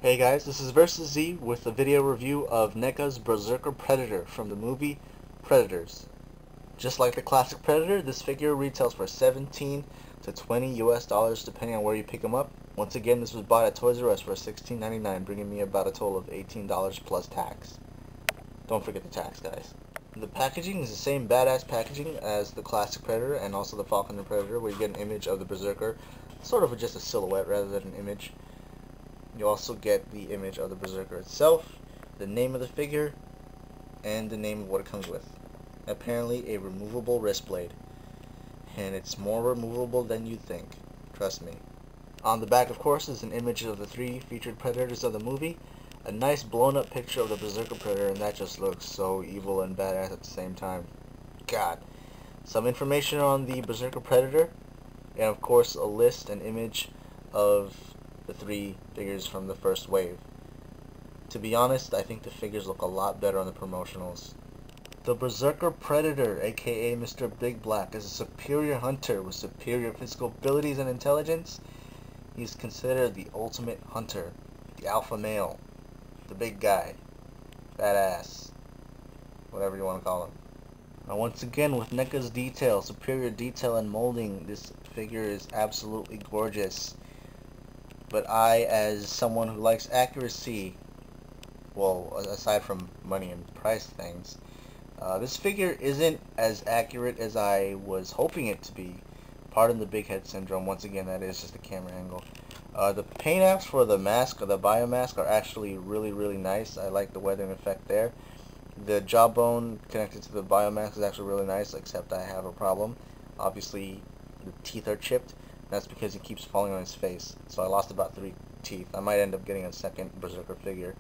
Hey guys, this is Versus Z with a video review of NECA's Berserker Predator from the movie Predators. Just like the classic Predator, this figure retails for 17 to 20 US dollars depending on where you pick them up. Once again, this was bought at Toys R Us for $16.99, bringing me about a total of $18 plus tax. Don't forget the tax, guys. The packaging is the same badass packaging as the classic Predator and also the Falcon and Predator, where you get an image of the Berserker, sort of just a silhouette rather than an image. You also get the image of the Berserker itself, the name of the figure, and the name of what it comes with. Apparently a removable wrist blade, and it's more removable than you think, trust me. On the back, of course, is an image of the three featured Predators of the movie, a nice blown up picture of the Berserker Predator, and that just looks so evil and badass at the same time. God. Some information on the Berserker Predator, and of course a list and image of the three figures from the first wave. To be honest, I think the figures look a lot better on the promotionals. The Berserker Predator, aka Mr. Big Black, is a superior hunter with superior physical abilities and intelligence. He's considered the ultimate hunter, the alpha male, the big guy, badass, whatever you want to call him. Now once again, with NECA's detail, superior detail and molding, this figure is absolutely gorgeous. But I, as someone who likes accuracy, well, aside from money and price things, this figure isn't as accurate as I was hoping it to be. Pardon the big head syndrome, once again, that is just a camera angle. The paint apps for the mask, or the biomask, are actually really nice. I like the weathering effect there. The jawbone connected to the biomask is actually really nice, except I have a problem. Obviously, the teeth are chipped. That's because he keeps falling on his face. So I lost about 3 teeth. I might end up getting a second Berserker figure.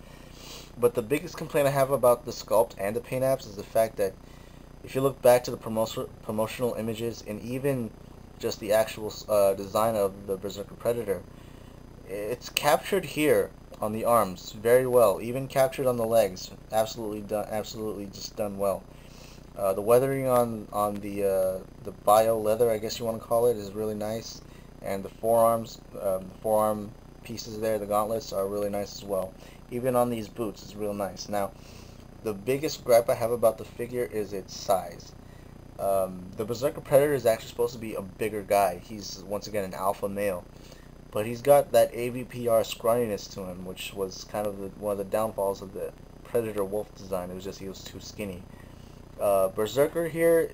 But the biggest complaint I have about the sculpt and the paint apps is the fact that if you look back to the promotional images and even just the actual design of the Berserker Predator, it's captured here on the arms very well. Even captured on the legs, absolutely just done well. The weathering on the bio leather, I guess you want to call it, is really nice. And the forearms, forearm pieces there, the gauntlets, are really nice as well. Even on these boots, it's real nice. Now, the biggest gripe I have about the figure is its size. The Berserker Predator is actually supposed to be a bigger guy. He's, once again, an alpha male. But he's got that AVPR scrawniness to him, which was kind of one of the downfalls of the Predator Wolf design. It was just he was too skinny. Berserker here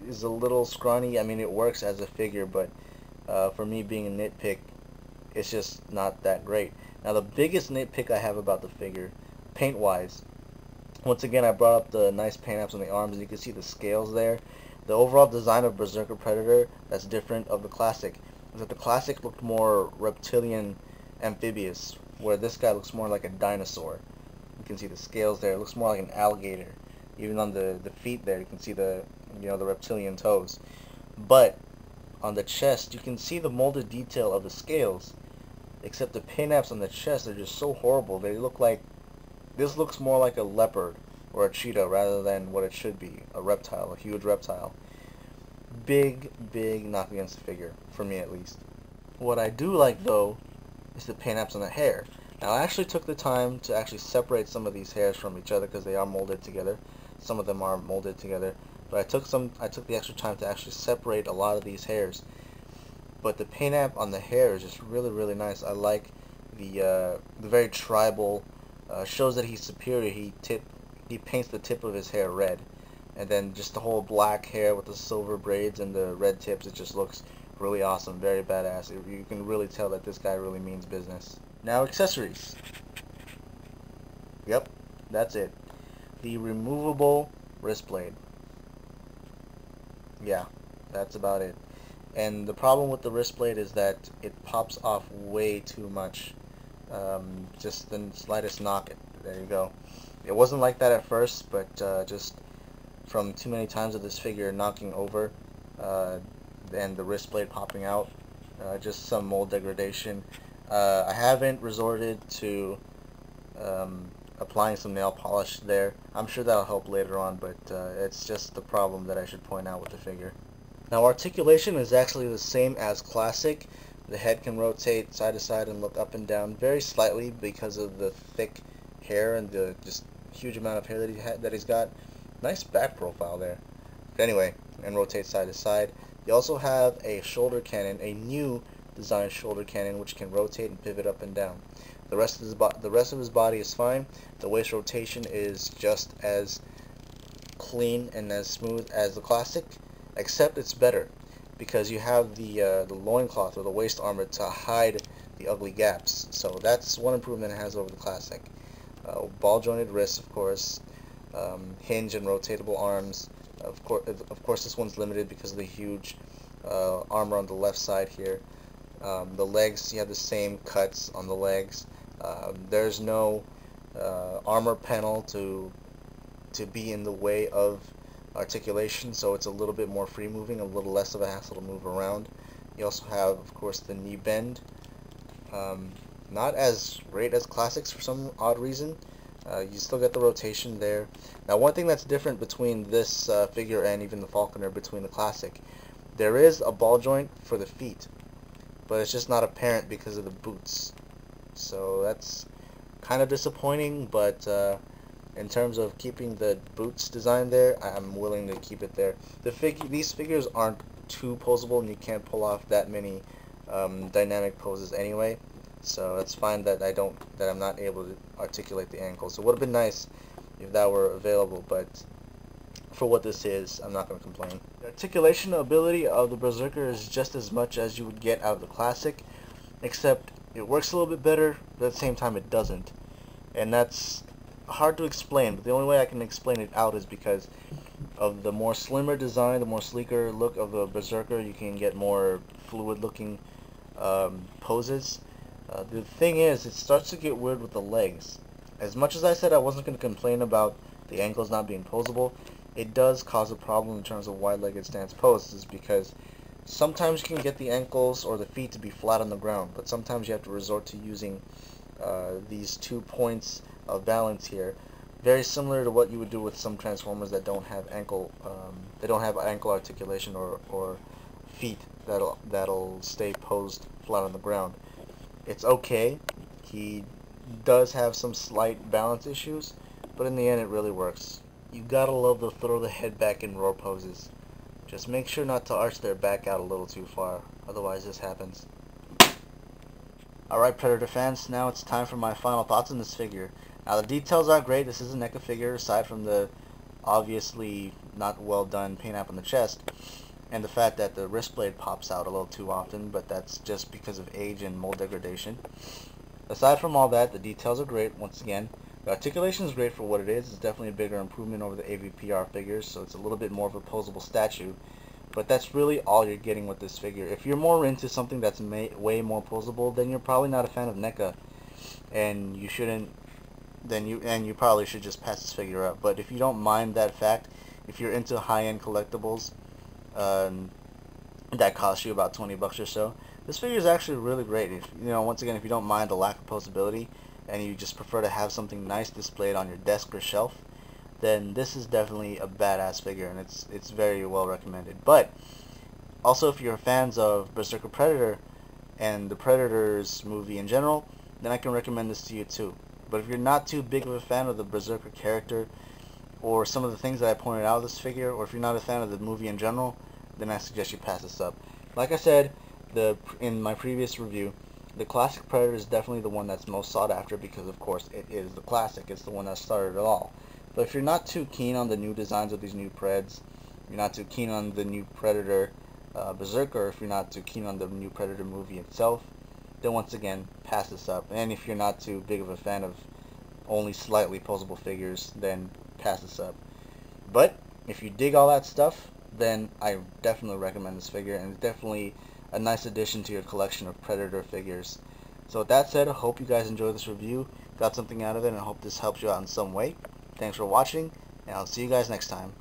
is a little scrawny. I mean, it works as a figure, but for me being a nitpick, it's just not that great. Now the biggest nitpick I have about the figure, paint wise, once again I brought up the nice paint apps on the arms, and you can see the scales there. The overall design of Berserker Predator that's different of the classic is that the classic looked more reptilian, amphibious, where this guy looks more like a dinosaur. You can see the scales there. It looks more like an alligator. Even on the feet there, you can see the the reptilian toes. But on the chest, you can see the molded detail of the scales, except the paint apps on the chest are just so horrible. They look like, this looks more like a leopard or a cheetah rather than what it should be, a reptile, a huge reptile. Big knock against the figure, for me at least. What I do like though is the paint apps on the hair. Now I actually took the time to actually separate some of these hairs from each other because they are molded together. Some of them are molded together. But I took the extra time to actually separate a lot of these hairs. But the paint app on the hair is just really nice. I like the very tribal. Shows that he's superior. He paints the tip of his hair red, and then just the whole black hair with the silver braids and the red tips. It just looks really awesome, very badass. You can really tell that this guy really means business. Now accessories. Yep, that's it. The removable wrist blade. Yeah, that's about it. And the problem with the wrist blade is that it pops off way too much. Just the slightest knock, there you go. It wasn't like that at first, but just from too many times of this figure knocking over and the wrist blade popping out, just some mold degradation. I haven't resorted to applying some nail polish there. I'm sure that'll help later on, but it's just the problem that I should point out with the figure. Now articulation is actually the same as classic, The head can rotate side to side and look up and down very slightly because of the thick hair and the just huge amount of hair that he's got. Nice back profile there. Anyway, and rotate side to side. You also have a shoulder cannon, a new designed shoulder cannon, which can rotate and pivot up and down. The rest of his body is fine. The waist rotation is just as clean and as smooth as the classic, except it's better because you have the loincloth or the waist armor to hide the ugly gaps. So that's one improvement it has over the classic. Ball jointed wrists, of course, hinge and rotatable arms. Of course, this one's limited because of the huge armor on the left side here. The legs, you have the same cuts on the legs. There's no armor panel to be in the way of articulation, so it's a little bit more free moving, a little less of a hassle to move around. You also have, of course, the knee bend. Not as great as classics for some odd reason. You still get the rotation there. Now, one thing that's different between this figure and even the Falconer, between the classic, there is a ball joint for the feet, but it's just not apparent because of the boots. So that's kind of disappointing, but in terms of keeping the boots design there, I'm willing to keep it there. These figures aren't too posable, and you can't pull off that many dynamic poses anyway. So it's fine that I'm not able to articulate the ankles. It would have been nice if that were available, but for what this is, I'm not going to complain. The articulation ability of the Berserker is just as much as you would get out of the classic, except it works a little bit better, but at the same time it doesn't. And that's hard to explain, but the only way I can explain it out is because of the more slimmer design, the more sleeker look of the Berserker. You can get more fluid looking poses. The thing is, it starts to get weird with the legs. As much as I said I wasn't going to complain about the ankles not being posable, it does cause a problem in terms of wide-legged stance poses, because sometimes you can get the ankles or the feet to be flat on the ground, but sometimes you have to resort to using these 2 points of balance here, very similar to what you would do with some Transformers that don't have ankle articulation or feet that'll stay posed flat on the ground. It's okay. He does have some slight balance issues, but in the end it really works. You gotta love the throw the head back and roar poses. Just make sure not to arch their back out a little too far, otherwise this happens. Alright, Predator fans, now it's time for my final thoughts on this figure. Now, the details are great. This is a NECA figure, aside from the obviously not well done paint app on the chest, and the fact that the wrist blade pops out a little too often, but that's just because of age and mold degradation. Aside from all that, the details are great. Once again, the articulation is great for what it is. It's definitely a bigger improvement over the AVPR figures, so it's a little bit more of a posable statue. But that's really all you're getting with this figure. If you're more into something that's way more posable, then you're probably not a fan of NECA, and you shouldn't. You probably should just pass this figure up. But if you don't mind that fact, if you're into high-end collectibles that cost you about 20 bucks or so, this figure is actually really great. Once again, if you don't mind the lack of posability and you just prefer to have something nice displayed on your desk or shelf, then this is definitely a badass figure, and it's very well recommended. But also, if you're fans of Berserker Predator and the Predators movie in general, then I can recommend this to you too. But if you're not too big of a fan of the Berserker character or some of the things that I pointed out of this figure, or if you're not a fan of the movie in general, then I suggest you pass this up. Like I said in my previous review, the classic Predator is definitely the one that's most sought after because, of course, it is the classic. It's the one that started it all. But if you're not too keen on the new designs of these new Preds, you're not too keen on the new Predator Berserker, if you're not too keen on the new Predator movie itself, then once again, pass this up. And if you're not too big of a fan of only slightly posable figures, then pass this up. But if you dig all that stuff, then I definitely recommend this figure, and it's definitely a nice addition to your collection of Predator figures. So with that said, I hope you guys enjoyed this review, got something out of it, and I hope this helps you out in some way. Thanks for watching, and I'll see you guys next time.